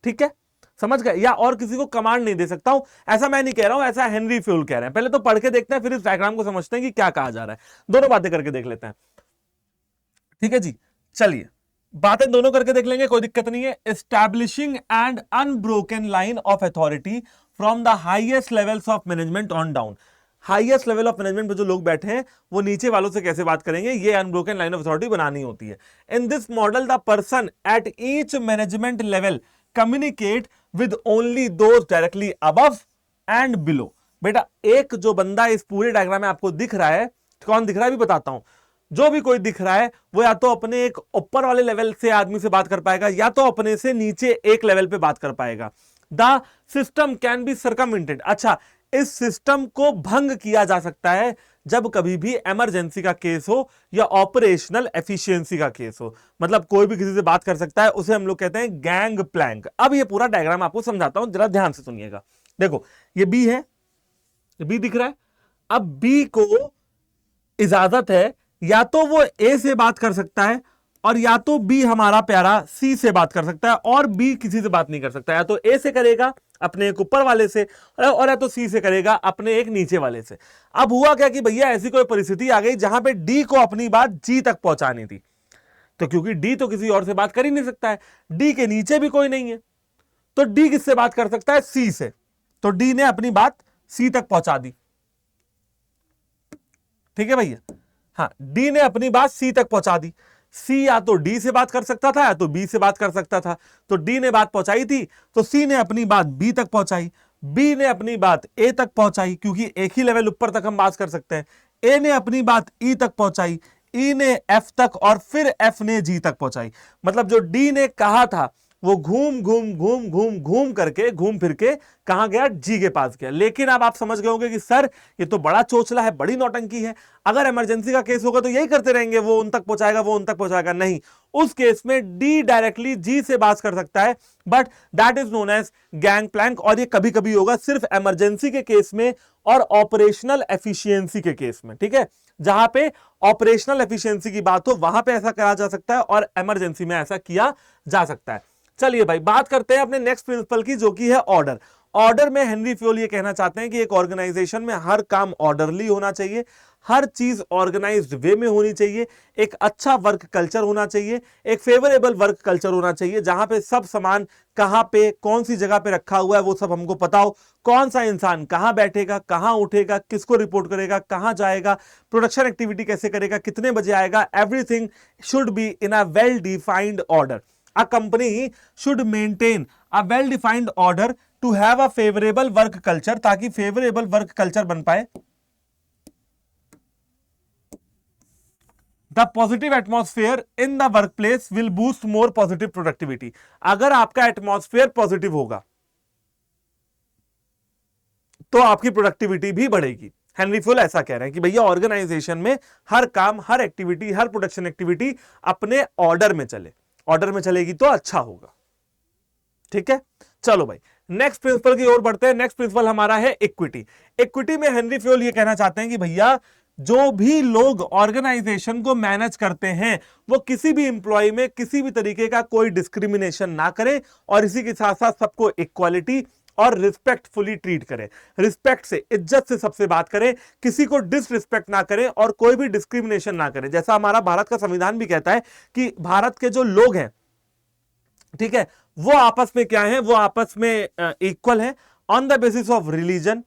ठीक है, समझ गए? या और किसी को कमांड नहीं दे सकता हूं, ऐसा मैं नहीं कह रहा हूं, ऐसा हेनरी फ्यूल कह रहे हैं। पहले तो पढ़ के देखते हैं, फिर इस डायग्राम को समझते हैं कि क्या कहा जा रहा है। दोनों बातें करके देख लेते हैं। ठीक है जी, चलिए बातें दोनों करके देख लेंगे, कोई दिक्कत नहीं है। Establishing and unbroken line of authority from the highest levels of management on down. Highest level of management पे जो लोग बैठे हैं वो नीचे वालों से कैसे बात करेंगे, ये अनब्रोकन लाइन ऑफ अथॉरिटी बनानी होती है। In this model the person at each management level communicate with only those directly above and below. बेटा एक जो बंदा इस पूरे डायग्राम में आपको दिख रहा है, कौन दिख रहा है भी बताता हूं। जो भी कोई दिख रहा है वो या तो अपने एक ऊपर वाले लेवल से आदमी से बात कर पाएगा, या तो अपने से नीचे एक लेवल पे बात कर पाएगा। The system can be circumvented. अच्छा, इस सिस्टम को भंग किया जा सकता है जब कभी भी इमरजेंसी का केस हो या ऑपरेशनल एफिशिएंसी का केस हो। मतलब कोई भी किसी से बात कर सकता है, उसे हम लोग कहते हैं गैंग प्लैंक। अब ये पूरा डायग्राम आपको समझाता हूं, जरा ध्यान से सुनिएगा। देखो ये बी है, ये बी दिख रहा है। अब बी को इजाजत है या तो वो ए से बात कर सकता है, और या तो बी हमारा प्यारा सी से बात कर सकता है, और बी किसी से बात नहीं कर सकता। या तो ए से करेगा अपने एक ऊपर वाले से, और या तो सी से करेगा अपने एक नीचे वाले से। अब हुआ क्या कि भैया ऐसी कोई परिस्थिति आ गई जहां पे डी को अपनी बात जी तक पहुंचानी थी, तो क्योंकि डी तो किसी और से बात कर ही नहीं सकता है, डी के नीचे भी कोई नहीं है, तो डी किससे बात कर सकता है, सी से। तो डी ने अपनी बात सी तक पहुंचा दी। ठीक है भैया, हाँ, डी ने अपनी बात सी तक पहुंचा दी। सी या तो डी से बात कर सकता था या तो बी से बात कर सकता था। तो डी ने बात पहुंचाई थी, तो सी ने अपनी बात बी तक पहुंचाई, बी ने अपनी बात ए तक पहुंचाई, क्योंकि एक ही लेवल ऊपर तक हम बात कर सकते हैं। ए ने अपनी बात ई तक पहुंचाई, ई ने एफ तक, और फिर एफ ने जी तक पहुंचाई। मतलब जो डी ने कहा था वो घूम घूम घूम घूम घूम करके, घूम फिर के कहां गया, जी के पास गया। लेकिन अब आप समझ गए होंगे कि सर ये तो बड़ा चोचला है, बड़ी नौटंकी है। अगर इमरजेंसी का केस होगा तो यही करते रहेंगे, वो उन तक पहुंचाएगा, वो उन तक पहुंचाएगा। नहीं, उस केस में डी डायरेक्टली जी से बात कर सकता है, but that is known as gang plank. और ये कभी कभी होगा सिर्फ इमरजेंसी के केस में और ऑपरेशनल एफिशिएंसी के केस में। ठीक है, जहां पे ऑपरेशनल एफिशिएंसी की बात हो वहां पे ऐसा करा जा सकता है, और इमरजेंसी में ऐसा किया जा सकता है। चलिए भाई बात करते हैं अपने नेक्स्ट प्रिंसिपल की, जो कि है ऑर्डर। ऑर्डर में हेनरी फ्योल ये कहना चाहते हैं कि एक ऑर्गेनाइजेशन में हर काम ऑर्डरली होना चाहिए, हर चीज ऑर्गेनाइज्ड वे में होनी चाहिए, एक अच्छा वर्क कल्चर होना चाहिए, एक फेवरेबल वर्क कल्चर होना चाहिए, जहां पे सब सामान कहां पे कौन सी जगह पे रखा हुआ है वो सब हमको पता हो, कौन सा इंसान कहां बैठेगा, कहां उठेगा, किसको रिपोर्ट करेगा, कहां जाएगा, प्रोडक्शन एक्टिविटी कैसे करेगा, कितने बजे आएगा। Everything should be in a well defined order. A company should maintain a well defined order to have a favourable work culture, ताकि फेवरेबल वर्क कल्चर बन पाए। The positive atmosphere in the work place will boost more positive productivity. अगर आपका एटमॉस्फेयर पॉजिटिव होगा तो आपकी प्रोडक्टिविटी भी बढ़ेगी। हेनरी फ्यूल ऐसा कह रहे हैं कि भैया ऑर्गेनाइजेशन में हर काम, हर एक्टिविटी, हर प्रोडक्शन एक्टिविटी अपने ऑर्डर में चले, ऑर्डर में चलेगी तो अच्छा होगा। ठीक है, चलो भाई नेक्स्ट प्रिंसिपल की ओर बढ़ते हैं। नेक्स्ट प्रिंसिपल हमारा है इक्विटी। इक्विटी में हेनरी फ्यूल ये कहना चाहते हैं कि भैया जो भी लोग ऑर्गेनाइजेशन को मैनेज करते हैं वो किसी भी इंप्लॉय में किसी भी तरीके का कोई डिस्क्रिमिनेशन ना करें, और इसी के साथ साथ सबको इक्वालिटी और रिस्पेक्टफुली ट्रीट करें। रिस्पेक्ट से, इज्जत से सबसे बात करें, किसी को डिसरिस्पेक्ट ना करें और कोई भी डिस्क्रिमिनेशन ना करें। जैसा हमारा भारत का संविधान भी कहता है कि भारत के जो लोग हैं, ठीक है, वो आपस में क्या है, वो आपस में इक्वल है on the basis of religion,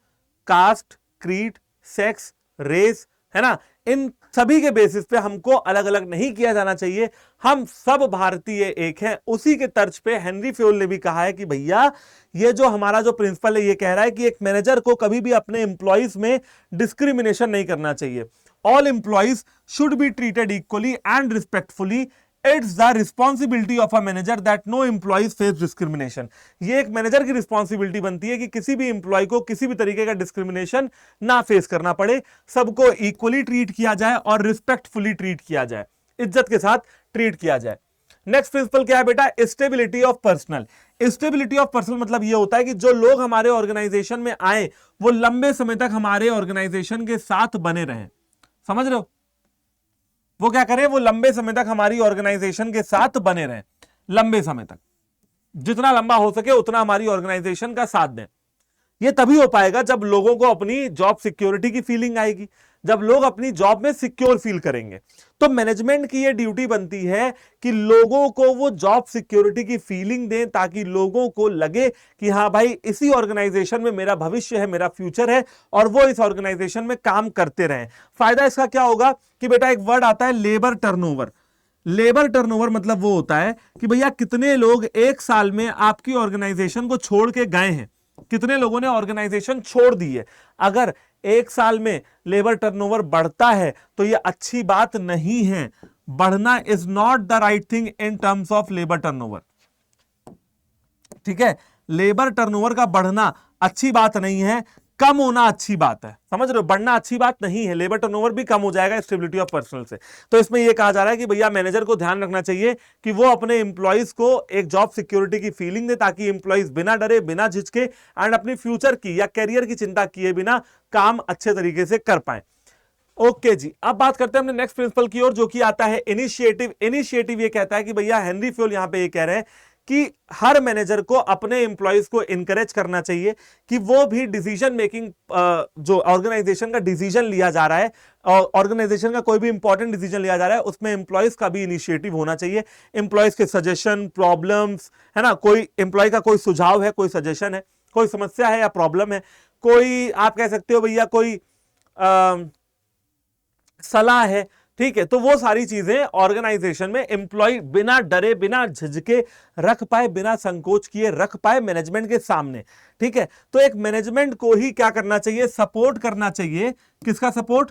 caste, creed, sex, race, है ना। इन सभी के बेसिस पे हमको अलग अलग नहीं किया जाना चाहिए, हम सब भारतीय एक हैं। उसी के तर्ज पे हेनरी फ्यूल ने भी कहा है कि भैया ये जो हमारा जो प्रिंसिपल है ये कह रहा है कि एक मैनेजर को कभी भी अपने एम्प्लॉइज में डिस्क्रिमिनेशन नहीं करना चाहिए। All employees should be treated equally and respectfully. It's the responsibility of a manager that no employees face discrimination. ये एक मैनेजर की रिस्पॉन्सिबिलिटी बनती है कि किसी भी एम्प्लॉय को किसी भी तरीके का डिस्क्रिमिनेशन ना फेस करना पड़े, सबको इक्वली ट्रीट किया जाए और रिस्पेक्टफुली ट्रीट किया जाए, इज्जत के साथ ट्रीट किया जाए। नेक्स्ट प्रिंसिपल क्या है बेटा, stability of personal. Stability of personal मतलब ये होता है कि जो लोग हमारे ऑर्गेनाइजेशन में आए वो लंबे समय तक हमारे ऑर्गेनाइजेशन के साथ बने रहें। समझ रहे हो, वो क्या करें, वो लंबे समय तक हमारी ऑर्गेनाइजेशन के साथ बने रहें, लंबे समय तक, जितना लंबा हो सके उतना हमारी ऑर्गेनाइजेशन का साथ दें। ये तभी हो पाएगा जब लोगों को अपनी जॉब सिक्योरिटी की फीलिंग आएगी, जब लोग अपनी जॉब में सिक्योर फील करेंगे। तो मैनेजमेंट की ये ड्यूटी बनती है कि लोगों को वो जॉब सिक्योरिटी की फीलिंग दें, ताकि लोगों को लगे कि हाँ भाई इसी ऑर्गेनाइजेशन में मेरा भविष्य है, मेरा फ्यूचर है, और वो इस ऑर्गेनाइजेशन में काम करते रहें। फायदा इसका क्या होगा कि बेटा एक वर्ड आता है लेबर टर्नओवर। लेबर टर्नओवर मतलब वो होता है कि भैया कितने लोग एक साल में आपकी ऑर्गेनाइजेशन को छोड़ के गए हैं, कितने लोगों ने ऑर्गेनाइजेशन छोड़ दी है। अगर एक साल में लेबर टर्नओवर बढ़ता है तो यह अच्छी बात नहीं है। बढ़ना is not the right thing in terms of labour turnover. ठीक है, लेबर टर्नओवर का बढ़ना अच्छी बात नहीं है, कम होना अच्छी बात है। समझ रहे हो, बढ़ना अच्छी बात नहीं है, लेबर टर्नओवर भी कम हो जाएगा स्टेबिलिटी ऑफ पर्सनल से। तो इसमें यह कहा जा रहा है कि भैया मैनेजर को ध्यान रखना चाहिए कि वो अपने एम्प्लॉइज को एक जॉब सिक्योरिटी की फीलिंग दे, ताकि एम्प्लॉइज बिना डरे, बिना झिझके एंड अपनी फ्यूचर की या कैरियर की चिंता किए बिना काम अच्छे तरीके से कर पाए। ओके जी, अब बात करते हैं अपने नेक्स्ट प्रिंसिपल की ओर, जो कि आता है इनिशिएटिव। इनिशिएटिव ये कहता है कि भैया हेनरी फ्यूल यहां पे ये कह रहे हैं कि हर मैनेजर को अपने एम्प्लॉइज को इनकरेज करना चाहिए कि वो भी डिसीजन मेकिंग, जो ऑर्गेनाइजेशन का डिसीजन लिया जा रहा है, ऑर्गेनाइजेशन का कोई भी इंपॉर्टेंट डिसीजन लिया जा रहा है, उसमें एम्प्लॉइज का भी इनिशिएटिव होना चाहिए। एम्प्लॉइज के सजेशन, प्रॉब्लम्स, है ना, कोई एम्प्लॉय का कोई सुझाव है, कोई सजेशन है, कोई समस्या है या प्रॉब्लम है, कोई आप कह सकते हो भैया कोई सलाह है, ठीक है, तो वो सारी चीजें ऑर्गेनाइजेशन में एम्प्लॉय बिना डरे, बिना झिझके रख पाए, बिना संकोच किए रख पाए मैनेजमेंट के सामने। ठीक है, तो एक मैनेजमेंट को ही क्या करना चाहिए, सपोर्ट करना चाहिए। किसका सपोर्ट,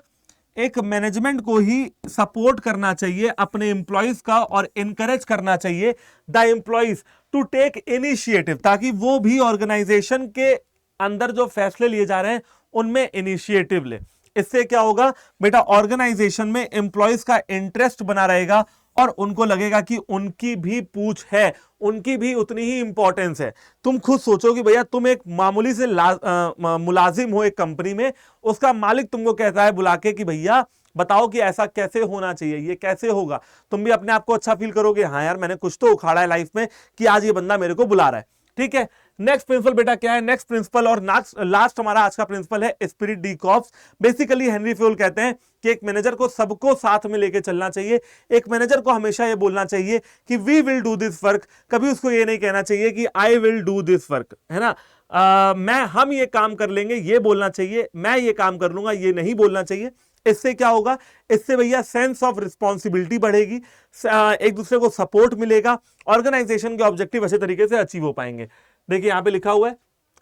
एक मैनेजमेंट को ही सपोर्ट करना चाहिए अपने एम्प्लॉइज का, और इनकरेज करना चाहिए the employees to take initiative, ताकि वो भी ऑर्गेनाइजेशन के अंदर जो फैसले लिए जा रहे हैं उनमें इनिशिएटिव ले। इससे क्या होगा बेटा, ऑर्गेनाइजेशन में एम्प्लॉइज का इंटरेस्ट बना रहेगा और उनको लगेगा कि उनकी भी पूछ है, उनकी भी उतनी ही इंपॉर्टेंस है। तुम खुद सोचो कि भैया तुम एक मामूली से मुलाजिम हो एक कंपनी में, उसका मालिक तुमको कहता है बुला के कि भैया बताओ कि ऐसा कैसे होना चाहिए, ये कैसे होगा। तुम भी अपने आप को अच्छा फील करोगे, हाँ यार मैंने कुछ तो उखाड़ा है लाइफ में कि आज ये बंदा मेरे को बुला रहा है। ठीक है, नेक्स्ट प्रिंसिपल बेटा क्या है, नेक्स्ट प्रिंसिपल और लास्ट हमारा आज का प्रिंसिपल है spirit D corps. Basically Henry fuel कहते हैं कि एक मैनेजर को सबको साथ में लेके चलना चाहिए। एक मैनेजर को हमेशा ये बोलना चाहिए कि we will do this work, कभी उसको ये नहीं कहना चाहिए कि I will do this work, है ना, हम ये काम कर लेंगे, ये बोलना चाहिए, मैं ये काम कर लूंगा, ये नहीं बोलना चाहिए। इससे क्या होगा, इससे भैया सेंस ऑफ रिस्पॉन्सिबिलिटी बढ़ेगी, एक दूसरे को सपोर्ट मिलेगा, ऑर्गेनाइजेशन के ऑब्जेक्टिव अच्छे तरीके से अचीव हो पाएंगे। देखिए यहां पे लिखा हुआ है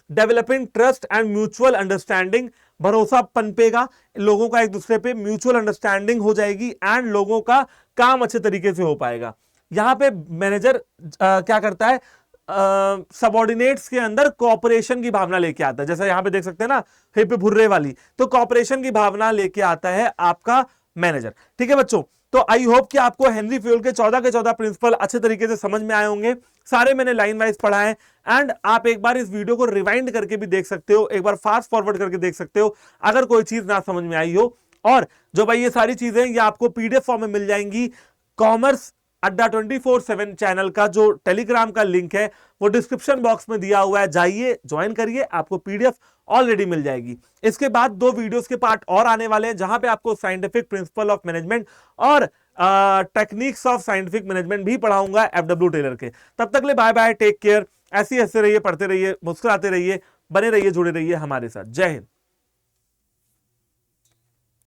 developing trust and mutual understanding, भरोसा पनपेगा, लोगों का एक दूसरे पे म्यूचुअल अंडरस्टैंडिंग हो जाएगी एंड लोगों का काम अच्छे तरीके से हो पाएगा। यहां पे मैनेजर क्या करता है, सबॉर्डिनेट्स के अंदर कॉपरेशन की भावना लेके आता है, जैसा यहां पे देख सकते हैं ना हिप भुर्रे वाली, तो कॉपरेशन की भावना लेके आता है आपका मैनेजर। ठीक है बच्चों, तो आई होप कि आपको हेनरी फ्यूल के 14 प्रिंसिपल अच्छे तरीके से समझ में आए होंगे। सारे मैंने लाइन वाइज पढ़ा है एंड आप एक बार इस वीडियो को रिवाइंड करके भी देख सकते हो, एक बार फास्ट फॉरवर्ड करके देख सकते हो अगर कोई चीज ना समझ में आई हो। और जो भाई ये सारी चीजें ये आपको पीडीएफ फॉर्म में मिल जाएंगी। कॉमर्स अड्डा 24/7 चैनल का जो टेलीग्राम का लिंक है वो डिस्क्रिप्शन बॉक्स में दिया हुआ है, जाइए ज्वाइन करिए, आपको पीडीएफ ऑलरेडी मिल जाएगी। इसके बाद 2 वीडियोस के पार्ट और आने वाले हैं जहां पे आपको साइंटिफिक प्रिंसिपल ऑफ मैनेजमेंट और टेक्निक्स ऑफ साइंटिफिक मैनेजमेंट भी पढ़ाऊंगा एफडब्ल्यू टेलर के। तब तक ले बाय बाय, टेक केयर, ऐसे रहिए, पढ़ते रहिए, मुस्कुराते रहिए, बने रहिए, जुड़े रहिए हमारे साथ। जय हिंद।